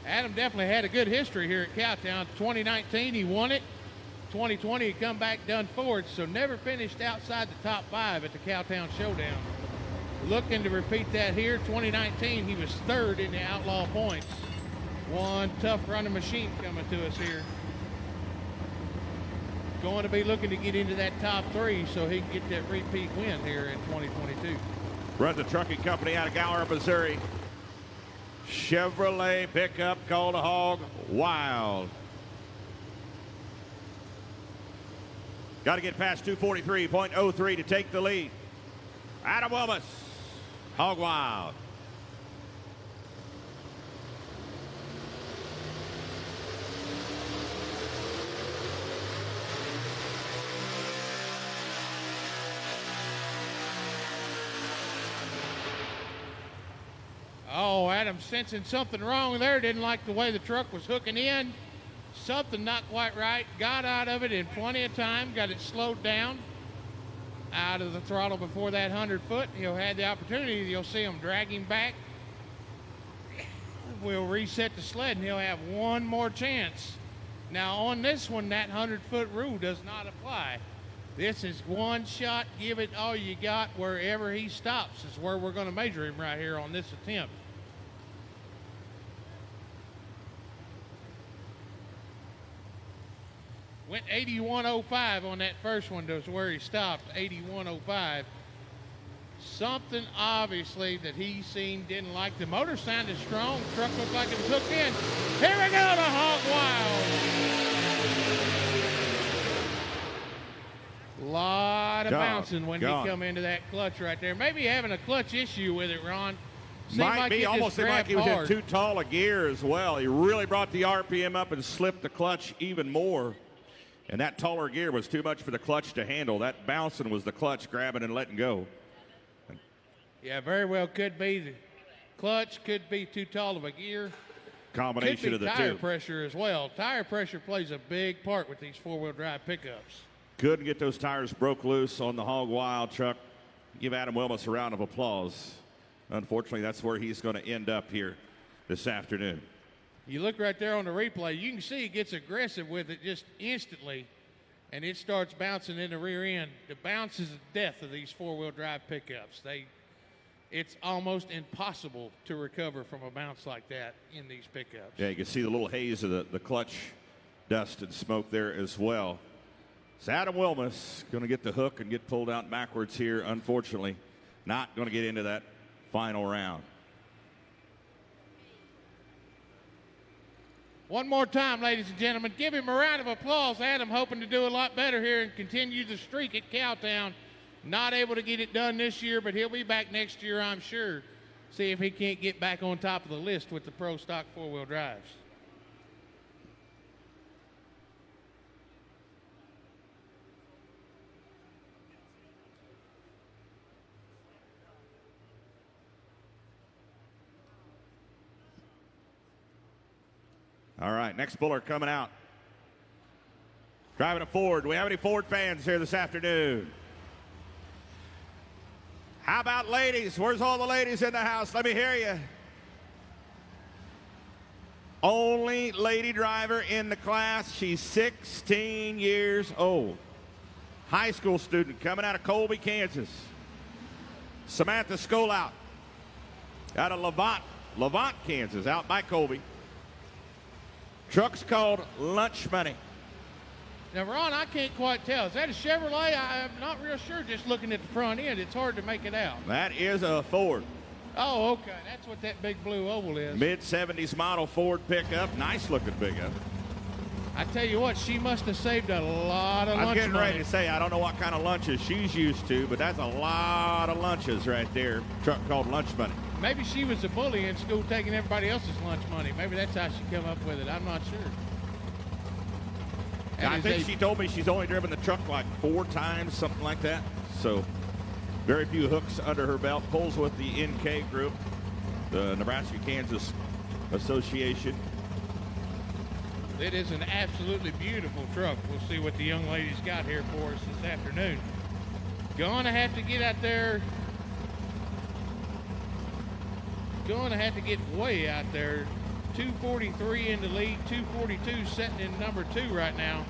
Adam definitely had a good history here at Cowtown. 2019, he won it. 2020, he come back, done fourth, so never finished outside the top 5 at the Cowtown Showdown. Looking to repeat that here. 2019, he was third in the outlaw points. One tough running machine coming to us here. Going to be looking to get into that top 3 so he can get that repeat win here in 2022. Runs a trucking company out of Gower, Missouri. Chevrolet pickup called a Hog Wild. Got to get past 243.03 to take the lead. Adam Wilmus, Hog Wild. Oh, Adam sensing something wrong there. Didn't like the way the truck was hooking in. Something not quite right. Got out of it in plenty of time. Got it slowed down out of the throttle before that 100 foot. He'll have the opportunity. You'll see him drag him back. We'll reset the sled and he'll have one more chance. Now on this one, that 100 foot rule does not apply. This is one shot, give it all you got. Wherever he stops is where we're going to measure him right here on this attempt. Went 81.05 on that first one. That's where he stopped, 81.05. Something obviously that he seen didn't like. The motor sounded strong. Truck looked like it was hooked in. Here we go to Hog Wild. Lot of bouncing when he come into that clutch right there. Maybe having a clutch issue with it, Ron. Might be. Almost seemed like he was in too tall a gear as well. He really brought the RPM up and slipped the clutch even more. And that taller gear was too much for the clutch to handle. That bouncing was the clutch grabbing and letting go. Yeah, very well could be. The clutch could be too tall of a gear. Combination of the two. Tire pressure as well. Tire pressure plays a big part with these four-wheel drive pickups. Couldn't get those tires broke loose on the Hog Wild truck. Give Adam Wilmus a round of applause. Unfortunately, that's where he's going to end up here this afternoon. You look right there on the replay, you can see he gets aggressive with it just instantly, and it starts bouncing in the rear end. The bounce is the death of these four-wheel drive pickups. It's almost impossible to recover from a bounce like that in these pickups. Yeah, you can see the little haze of the clutch dust and smoke there as well. So Adam Wilmus going to get the hook and get pulled out backwards here, unfortunately. Not going to get into that final round. One more time, ladies and gentlemen. Give him a round of applause. Adam hoping to do a lot better here and continue the streak at Cowtown. Not able to get it done this year, but he'll be back next year, I'm sure. See if he can't get back on top of the list with the Pro Stock four-wheel drives. All right, next puller coming out. Driving a Ford. Do we have any Ford fans here this afternoon? How about ladies? Where's all the ladies in the house? Let me hear you. Only lady driver in the class. She's 16 years old. High school student coming out of Colby, Kansas. Samantha Skolout out of Levant, Kansas, out by Colby. Truck's called Lunch Money. Now, Ron, I can't quite tell. Is that a Chevrolet? I'm not real sure just looking at the front end. It's hard to make it out. That is a Ford. Oh, okay. That's what that big blue oval is. Mid-70s model Ford pickup. Nice looking pickup. I tell you what, she must have saved a lot of lunch money. I'm getting ready to say, I don't know what kind of lunches she's used to, but that's a lot of lunches right there. Truck called Lunch Money. Maybe she was a bully in school taking everybody else's lunch money. Maybe that's how she come up with it. I'm not sure. I think she told me she's only driven the truck like 4 times, something like that. So very few hooks under her belt. Pulls with the NK group, the Nebraska-Kansas Association. It is an absolutely beautiful truck. We'll see what the young ladies got here for us this afternoon. Gonna have to get out there. Gonna have to get way out there 2:43 in the lead, 2:42 sitting in number 2 right now.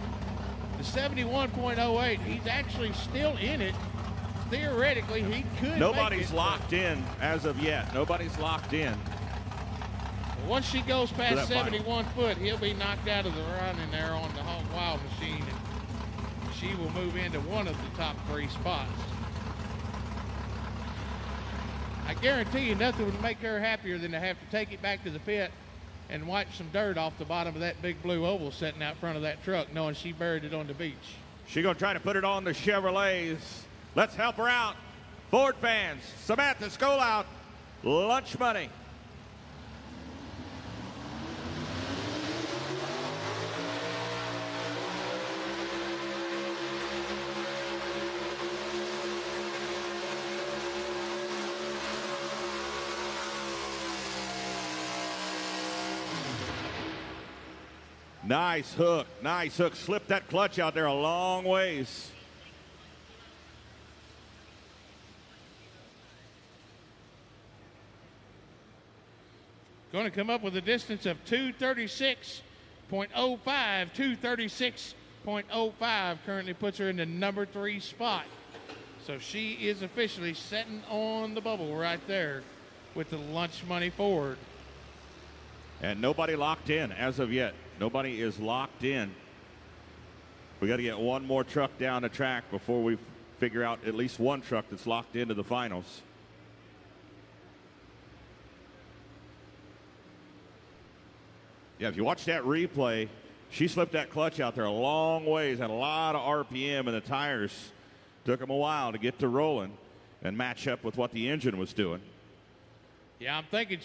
The 71.08, he's actually still in it. Theoretically, he could. Nobody's locked in as of yet. Nobody's locked in. Once she goes past 71 foot, he'll be knocked out of the running there on the Hog Wild machine, and she will move into one of the top 3 spots. I guarantee you nothing would make her happier than to have to take it back to the pit and wipe some dirt off the bottom of that big blue oval sitting out front of that truck, knowing she buried it on the beach. She's going to try to put it on the Chevrolets. Let's help her out. Ford fans, Samantha Skolout, lunch money. Nice hook, nice hook. Slipped that clutch out there a long ways. Going to come up with a distance of 236.05. 236.05 currently puts her in the number 3 spot. So she is officially sitting on the bubble right there with the lunch money Ford. And nobody locked in as of yet. Nobody is locked in. We got to get one more truck down the track before we figure out at least one truck that's locked into the finals. Yeah, if you watch that replay, she slipped that clutch out there a long ways, had a lot of RPM, and the tires took them a while to get to rolling and match up with what the engine was doing. Yeah, I'm thinking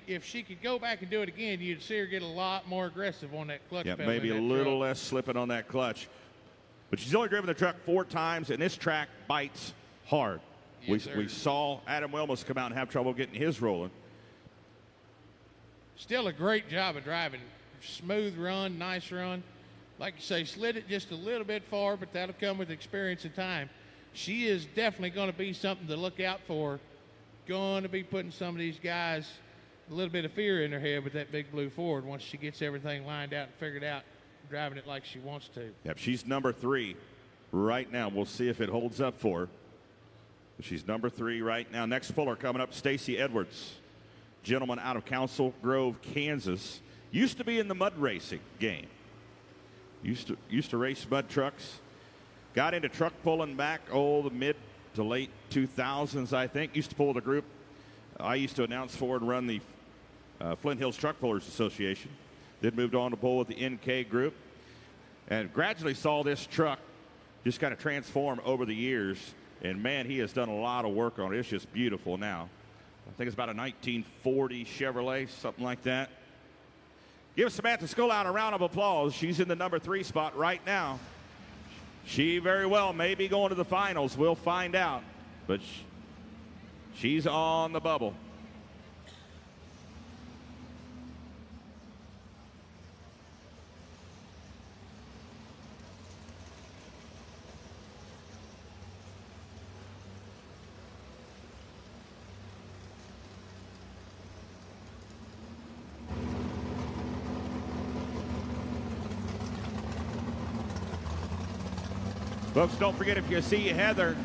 if she could go back and do it again, you'd see her get a lot more aggressive on that clutch pedal. Yeah, maybe a little less slipping on that clutch. But she's only driven the truck 4 times, and this track bites hard. Yes, we saw Adam Wilmus come out and have trouble getting his rolling. Still a great job of driving. Smooth run, nice run. Like you say, slid it just a little bit far, but that'll come with experience and time. She is definitely going to be something to look out for. Going to be putting some of these guys a little bit of fear in their head with that big blue Ford once she gets everything lined out and figured out, driving it like she wants to. Yep, she's number 3 right now. We'll see if it holds up for her. But she's number 3 right now. Next puller coming up, Stacy Edwards. Gentleman out of Council Grove, Kansas. Used to be in the mud racing game. Used to race mud trucks. Got into truck pulling back, the mid to late 2000s, I think. Used to pull the group. I used to announce for and run the Flint Hills Truck Pullers Association. Then moved on to pull with the NK group. And gradually saw this truck just kind of transform over the years. And man, he has done a lot of work on it. It's just beautiful now. I think it's about a 1940 Chevrolet, something like that. Give Samantha Skolout a round of applause. She's in the number 3 spot right now. She very well may be going to the finals. We'll find out. But she's on the bubble. Folks, don't forget, if you see Heather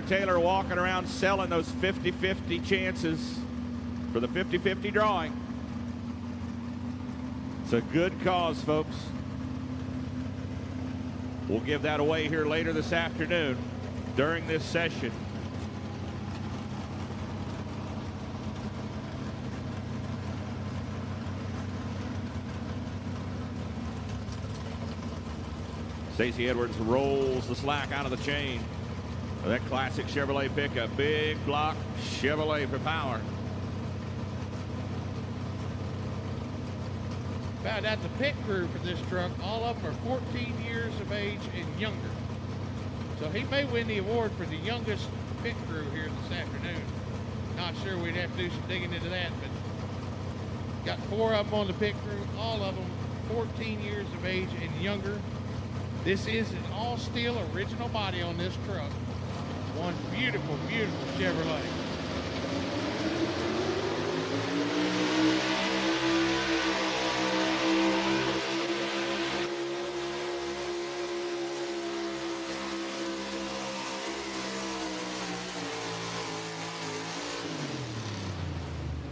Taylor walking around selling those 50-50 chances for the 50-50 drawing. It's a good cause, folks. We'll give that away here later this afternoon during this session. Stacey Edwards rolls the slack out of the chain. That classic Chevrolet pickup, big block Chevrolet for power. Found out the pit crew for this truck, all of them are 14 years of age and younger. So he may win the award for the youngest pit crew here this afternoon. Not sure, we'd have to do some digging into that, but got 4 of them on the pit crew, all of them 14 years of age and younger. This is an all-steel original body on this truck. One beautiful, beautiful Chevrolet.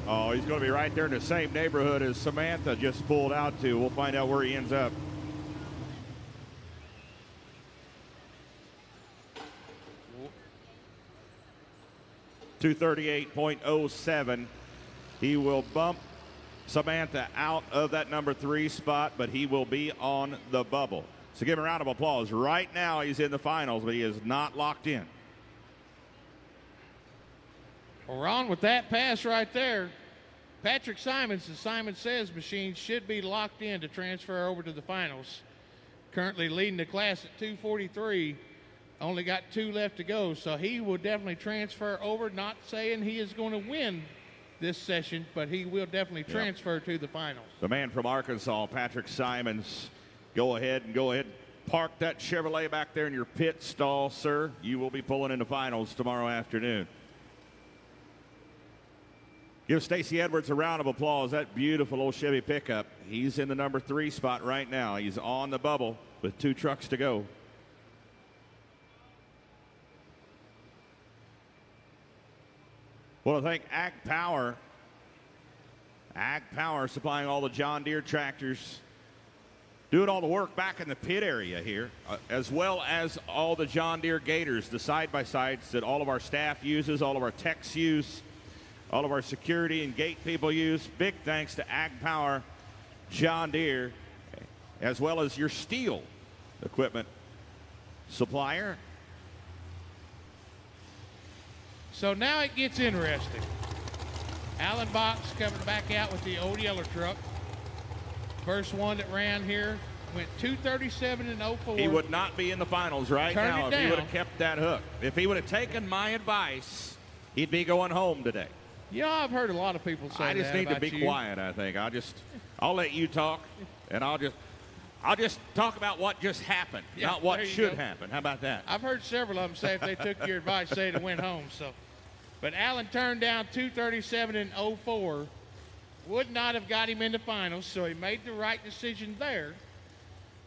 Oh, he's going to be right there in the same neighborhood as Samantha just pulled out to. We'll find out where he ends up. .238.07. He will bump Samantha out of that number 3 spot, but he will be on the bubble. So give him a round of applause. Right now he's in the finals, but he is not locked in. Well, Ron, with that pass right there, Patrick Simons, the Simon Says machine, should be locked in to transfer over to the finals. Currently leading the class at 2:43. Only got 2 left to go, so he will definitely transfer over. Not saying he is going to win this session, but he will definitely transfer to the finals. The man from Arkansas, Patrick Simons. Go ahead, park that Chevrolet back there in your pit stall, sir. You will be pulling into finals tomorrow afternoon. Give Stacy Edwards a round of applause. That beautiful old Chevy pickup. He's in the number 3 spot right now. He's on the bubble with 2 trucks to go. Well, I thank Ag Power. Ag Power supplying all the John Deere tractors, doing all the work back in the pit area here, as well as all the John Deere Gators, the side-by-sides that all of our staff uses, all of our techs use, all of our security and gate people use. Big thanks to Ag Power, John Deere, as well as your steel equipment supplier. So now it gets interesting. Alan Box coming back out with the old yellow truck. First one that ran here went 2:37 and 04. He would not be in the finals right now if he would have kept that hook. If he would have taken my advice, he'd be going home today. Yeah, I've heard a lot of people say that. I just need to be quiet, I think. I'll let you talk, and I'll just talk about what just happened, not what should happen. How about that? I've heard several of them say if they took your advice, they'd have went home. So, but Allen turned down 2:37 and 04. Would not have got him in the finals, so he made the right decision there.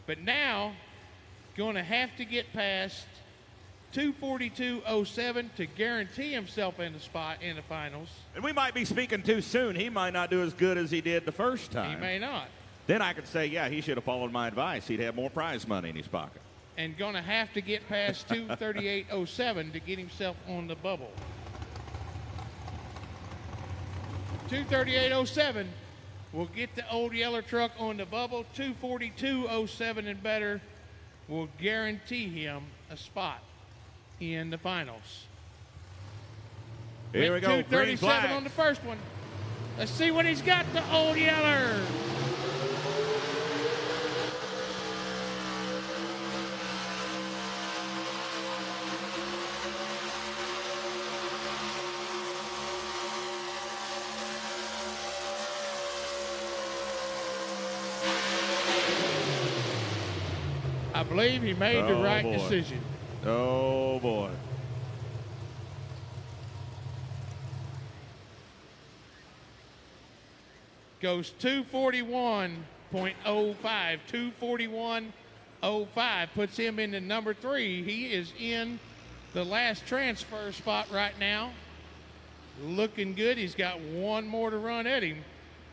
But now, going to have to get past 2:42.07 to guarantee himself in the spot in the finals. And we might be speaking too soon. He might not do as good as he did the first time. He may not. Then I could say, yeah, he should have followed my advice. He'd have more prize money in his pocket. And going to have to get past 2:38.07 to get himself on the bubble. 2:38.07 will get the old yellow truck on the bubble. 2:42.07 and better will guarantee him a spot in the finals. Here we go. 2:37 on the first one. Let's see what he's got, the old yeller. I believe he made the right decision. Oh, boy. Goes 241.05. 241.05 puts him in the number 3. He is in the last transfer spot right now. Looking good. He's got one more to run at him.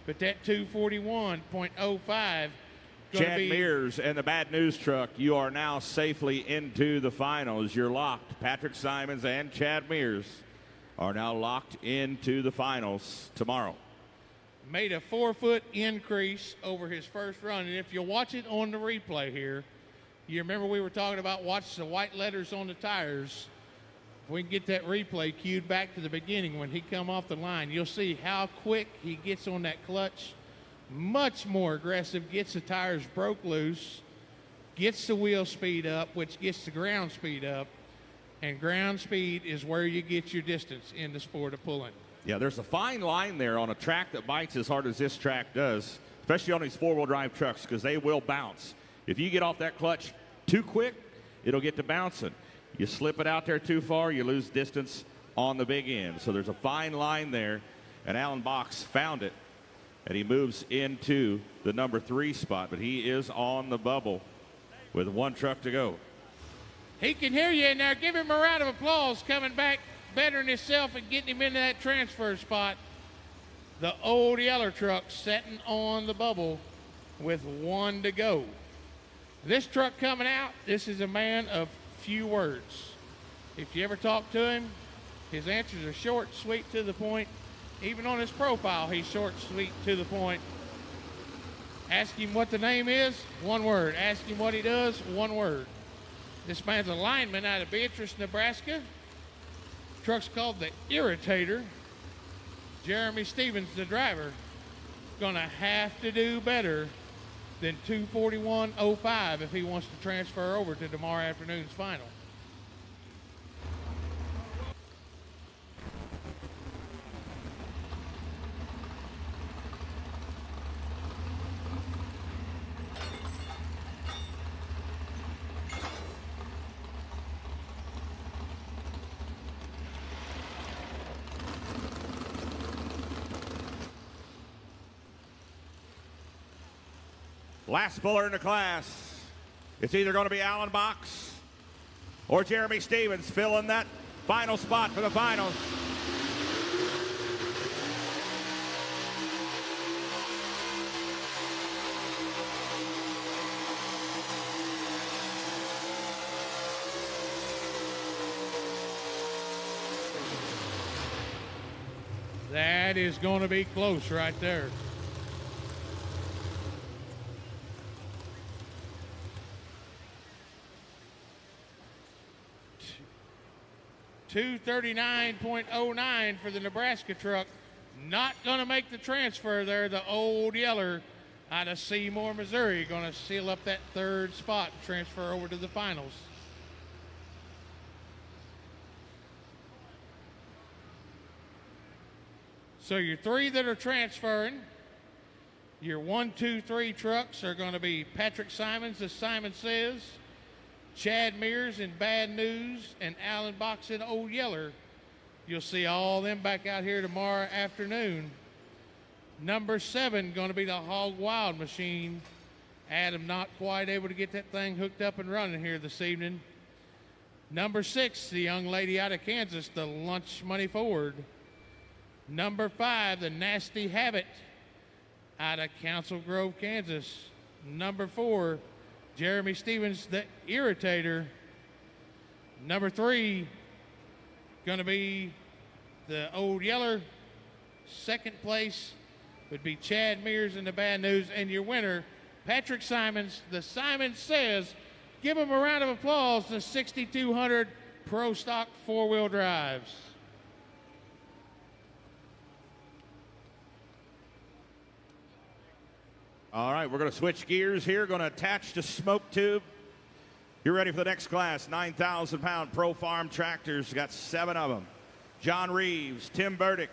But that 241.05. Chad Mears and the Bad News Truck, you are now safely into the finals. You're locked. Patrick Simons and Chad Mears are now locked into the finals tomorrow. Made a 4-foot increase over his first run. And if you watch it on the replay here, you remember we were talking about watch the white letters on the tires. If we can get that replay cued back to the beginning when he come off the line, you'll see how quick he gets on that clutch. Much more aggressive, gets the tires broke loose, gets the wheel speed up, which gets the ground speed up, and ground speed is where you get your distance in the sport of pulling. Yeah, there's a fine line there on a track that bites as hard as this track does, especially on these four-wheel drive trucks, because they will bounce. If you get off that clutch too quick, it'll get to bouncing. You slip it out there too far, you lose distance on the big end. So there's a fine line there, and Alan Box found it. And he moves into the number 3 spot, but he is on the bubble with one truck to go. He can hear you in there. Give him a round of applause coming back, bettering himself and getting him into that transfer spot. the Old Yeller truck sitting on the bubble with 1 to go. This truck coming out, this is a man of few words. If you ever talk to him, his answers are short, sweet, to the point. Even on his profile, he's short, sweet, to the point. Ask him what the name is, 1 word. Ask him what he does, 1 word. This man's a lineman out of Beatrice, Nebraska. Truck's called the Irritator. Jeremy Stevens, the driver, gonna have to do better than 2:41.05 if he wants to transfer over to tomorrow afternoon's final. Last puller in the class. It's either going to be Alan Box or Jeremy Stevens filling that final spot for the finals. That is going to be close right there. 2:39.09 for the Nebraska truck. Not going to make the transfer there. The Old Yeller out of Seymour, Missouri, going to seal up that 3rd spot and transfer over to the finals. So your 3 that are transferring, your 1, 2, 3 trucks are going to be Patrick Simons, as Simon says, Chad Mears in Bad News, and Alan Box in Old Yeller. You'll see all them back out here tomorrow afternoon. Number 7 going to be the Hog Wild Machine. Adam not quite able to get that thing hooked up and running here this evening. Number 6, the young lady out of Kansas, the Lunch Money Ford. Number 5, the Nasty Habit out of Council Grove, Kansas. Number 4, Jeremy Stevens, the Irritator. Number 3, going to be the Old Yeller. 2nd place would be Chad Mears in the Bad News. And your winner, Patrick Simons, the Simon Says. Give him a round of applause, the 6200 Pro Stock 4-wheel drives. All right, we're going to switch gears here. Going to attach the smoke tube. You're ready for the next class. 9,000-pound Pro Farm tractors. Got 7 of them. John Reeves, Tim Burdick,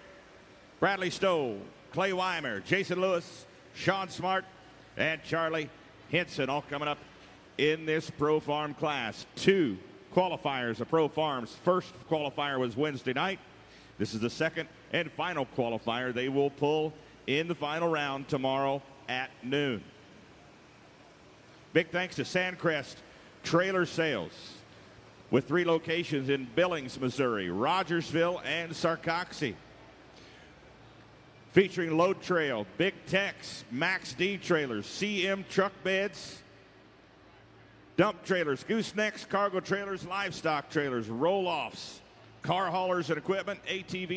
Bradley Stowe, Clay Weimer, Jason Lewis, Sean Smart, and Charlie Hinson, all coming up in this Pro Farm class. 2 qualifiers of Pro Farm's first qualifier was Wednesday night. This is the 2nd and final qualifier. They will pull in the final round tomorrow at noon. Big thanks to Sandcrest Trailer Sales with 3 locations in Billings, Missouri, Rogersville, and Sarcoxy. Featuring Load Trail, Big Tex, Max D trailers, CM truck beds, dump trailers, goosenecks, cargo trailers, livestock trailers, roll-offs, car haulers and equipment, ATV.